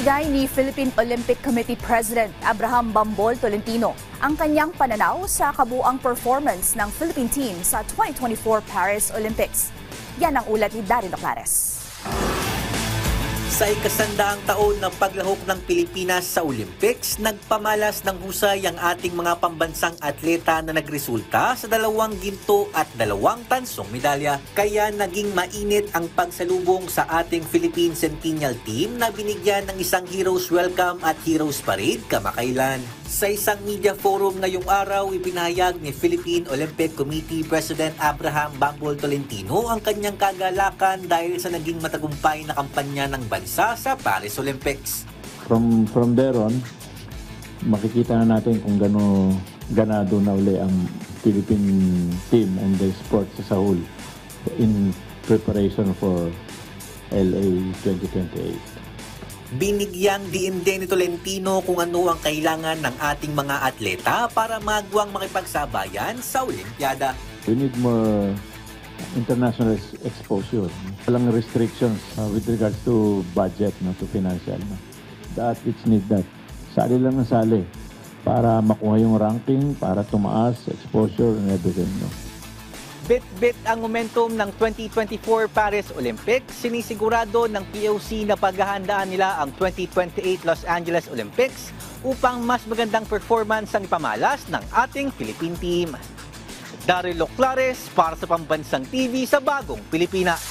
Ibinigay ni Philippine Olympic Committee President Abraham Bambol Tolentino ang kanyang pananaw sa kabuuang performance ng Philippine team sa 2024 Paris Olympics. Yan ang ulat ni Darin Oclares. Sa ikasandaang taon ng paglahok ng Pilipinas sa Olympics, nagpamalas ng husay ang ating mga pambansang atleta na nagresulta sa 2 ginto at 2 tansong medalya. Kaya naging mainit ang pagsalubong sa ating Philippine Centennial Team na binigyan ng isang Heroes Welcome at Heroes Parade kamakailan. Sa isang media forum ngayong araw, ipinahayag ni Philippine Olympic Committee President Abraham Bambol Tolentino ang kanyang kagalakan dahil sa naging matagumpay na kampanya ng bansa sa Paris Olympics. From there on, makikita na natin kung ganado na uli ang Philippine team and the sports as a whole in preparation for LA 2028. Binigyang diin din ni Tolentino kung ano ang kailangan ng ating mga atleta para magwang makipagsabayan sa Olimpiada. We need more international exposure. Walang restrictions with regards to budget, to financial. The athletes need that. Sali lang ng sali para makuha yung ranking, para tumaas, exposure and everything. Bit-bit ang momentum ng 2024 Paris Olympics. Sinisigurado ng POC na paghahandaan nila ang 2028 Los Angeles Olympics upang mas magandang performance ang ipamalas ng ating Philippine team. Daryl Oclares para sa Pambansang TV sa Bagong Pilipinas.